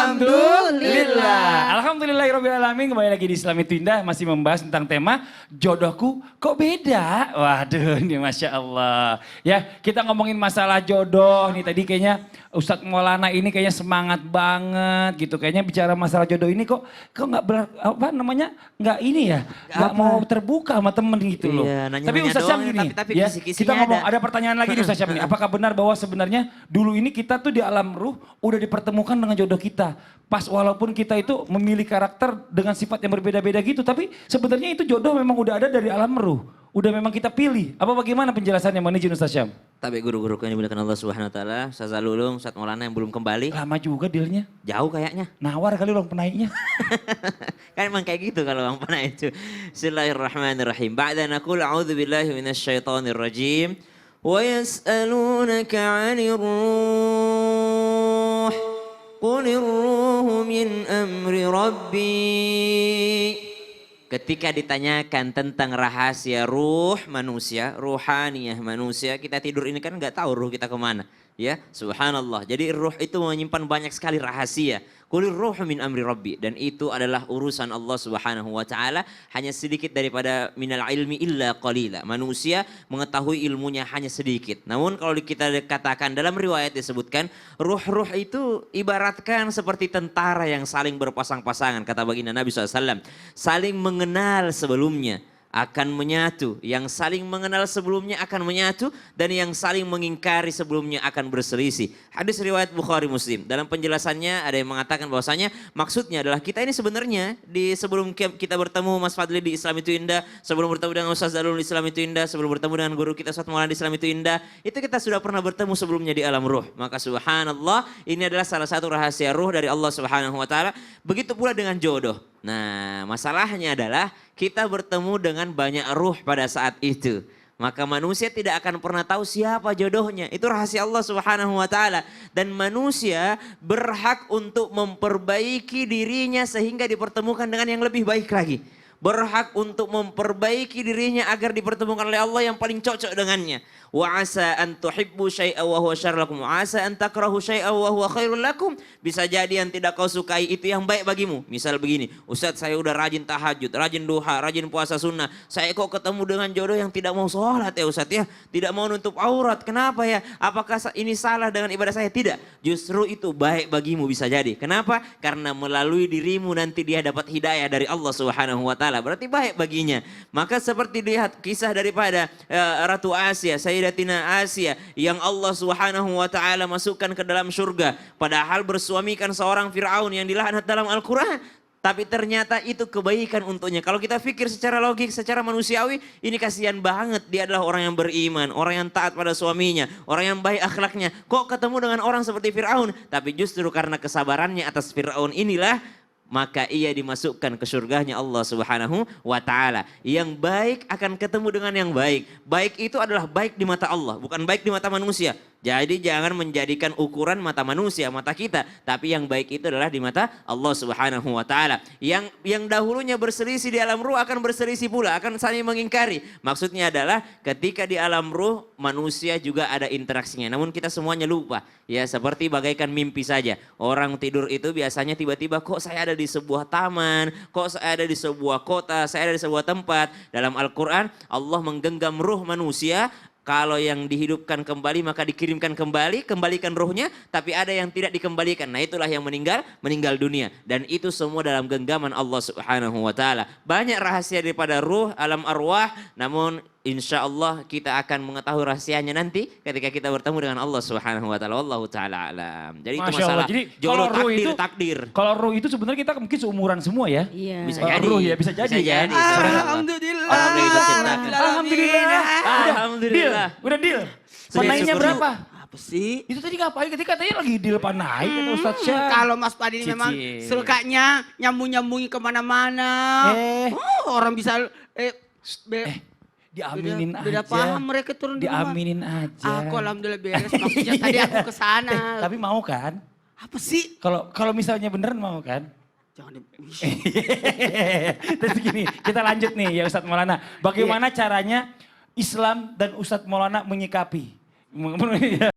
Alhamdulillah. Alhamdulillahirrahmanirrahim. Kembali lagi di Islam itu Indah. Masih membahas tentang tema jodohku kok beda. Waduh ini Masya Allah. Ya kita ngomongin masalah jodoh nih. Tadi kayaknya Ustadz Maulana ini kayaknya semangat banget gitu. Kayaknya bicara masalah jodoh ini kok nggak nggak ini ya. Nggak mau terbuka sama temen gitu loh. Iya, Tapi Ustadz Syam gini tapi ya. Kita ngomong ada. ada pertanyaan lagi di Ustadz Syam ini. Apakah benar bahwa sebenarnya dulu ini kita tuh di alam ruh udah dipertemukan dengan jodoh kita. Pas walaupun kita itu memilih karakter dengan sifat yang berbeda-beda gitu. Tapi sebenarnya itu jodoh memang udah ada dari alam ruh. Udah memang kita pilih. Apa bagaimana penjelasannya Manijin Ustaz Syam? Tapi guru-guruku yang dimuliakan Allah Subhanahu wa taala, Ustaz Zalulung, Ustaz Maulana yang belum kembali. Lama juga dealnya. Jauh kayaknya. Nawar kali orang penaiknya. Kan emang kayak gitu kalau orang pernah itu. Bismillahirrahmanirrahim. Ba'da naqul a'udzubillahi minasyaitonir rajim. Wa yas'alunaka 'anir ruh. Qulir ruhu min amri rabbi. Ketika ditanyakan tentang rahasia ruh manusia, ruhaniyah manusia, kita tidur ini kan nggak tahu ruh kita kemana. Ya, subhanallah. Jadi ruh itu menyimpan banyak sekali rahasia. Qulir ruhu min amri rabbi. Dan itu adalah urusan Allah subhanahu wa ta'ala. Hanya sedikit daripada minal ilmi illa qalila. Manusia mengetahui ilmunya hanya sedikit. Namun kalau kita katakan dalam riwayat disebutkan, ruh-ruh itu ibaratkan seperti tentara yang saling berpasang-pasangan. Kata baginda Nabi SAW. Saling mengenal sebelumnya akan menyatu, yang saling mengenal sebelumnya akan menyatu, dan yang saling mengingkari sebelumnya akan berselisih. Hadis riwayat Bukhari Muslim. Dalam penjelasannya ada yang mengatakan bahwasanya maksudnya adalah kita ini sebenarnya sebelum kita bertemu Mas Fadli di Islam itu Indah, sebelum bertemu dengan Ustaz Zalul di Islam itu Indah, sebelum bertemu dengan guru kita Ustaz Maulana di Islam itu Indah, itu kita sudah pernah bertemu sebelumnya di alam ruh. Maka subhanallah, ini adalah salah satu rahasia ruh dari Allah Subhanahu wa taala. Begitu pula dengan jodoh. Nah, masalahnya adalah kita bertemu dengan banyak ruh pada saat itu. Maka manusia tidak akan pernah tahu siapa jodohnya. Itu rahasia Allah Subhanahu wa taala. Dan manusia berhak untuk memperbaiki dirinya sehingga dipertemukan dengan yang lebih baik lagi. Berhak untuk memperbaiki dirinya agar dipertemukan oleh Allah yang paling cocok dengannya. Wa asa an tuhibbu syai'an wa huwa syarrun lakum wa asa an takrahu syai'an wa huwa khairul lakum. Bisa jadi yang tidak kau sukai itu yang baik bagimu. Misal begini, Ustadz saya udah rajin tahajud, rajin duha, rajin puasa sunnah. Saya kok ketemu dengan jodoh yang tidak mau sholat ya Ustadz ya. Tidak mau nutup aurat. Kenapa ya? Apakah ini salah dengan ibadah saya? Tidak. Justru itu baik bagimu bisa jadi. Kenapa? Karena melalui dirimu nanti dia dapat hidayah dari Allah Subhanahu wa taala. Berarti baik baginya. Maka seperti lihat kisah daripada Ratu Asia, Sayyidatina Asia yang Allah Subhanahu wa taala masukkan ke dalam surga padahal bersuamikan seorang Firaun yang dilaknat dalam Al-Qur'an. Tapi ternyata itu kebaikan untuknya. Kalau kita pikir secara logik, secara manusiawi, ini kasihan banget. Dia adalah orang yang beriman, orang yang taat pada suaminya, orang yang baik akhlaknya. Kok ketemu dengan orang seperti Firaun? Tapi justru karena kesabarannya atas Firaun inilah, maka ia dimasukkan ke surganya Allah Subhanahu wa taala. Yang baik akan ketemu dengan yang baik. Baik itu adalah baik di mata Allah, bukan baik di mata manusia. Jadi jangan menjadikan ukuran mata manusia, mata kita, tapi yang baik itu adalah di mata Allah Subhanahu wa taala. Yang dahulunya berselisih di alam ruh akan berselisih pula, akan saling mengingkari. Maksudnya adalah ketika di alam ruh manusia juga ada interaksinya. Namun kita semuanya lupa. Ya seperti bagaikan mimpi saja. Orang tidur itu biasanya tiba-tiba kok saya ada di sebuah taman, kok saya ada di sebuah kota, saya ada di sebuah tempat. Dalam Al-Qur'an Allah menggenggam ruh manusia. Kalau yang dihidupkan kembali maka dikirimkan kembali, kembalikan ruhnya. Tapi ada yang tidak dikembalikan. Nah itulah yang meninggal dunia. Dan itu semua dalam genggaman Allah Subhanahu wa taala. Banyak rahasia daripada ruh, alam arwah. Namun insya Allah kita akan mengetahui rahasianya nanti ketika kita bertemu dengan Allah Subhanahu wa taala. Wallahu taala alam. Jadi itu masalah jodoh takdir. Kalau ruh itu sebenarnya kita mungkin seumuran semua ya. Iya. Bisa jadi. Ruh ya bisa jadi. Alhamdulillah. Alhamdulillah. Udah deal. Panainya berapa? Apa sih? Itu tadi ngapain? Ketika katanya lagi deal panai kan Ustadz Syam. Kalau Mas Padi ini memang sukanya nyambung-nyambungi kemana-mana. Orang bisa diaminin beda aja. paham mereka turun di rumah. Diaminin aja. Aku alhamdulillah beres. Maksudnya tadi aku ke sana. Tapi mau kan? Apa sih? Kalau misalnya beneran mau kan? Jangan Terus gini, kita lanjut nih ya Ustadz Maulana. Bagaimana caranya Islam dan Ustadz Maulana menyikapi?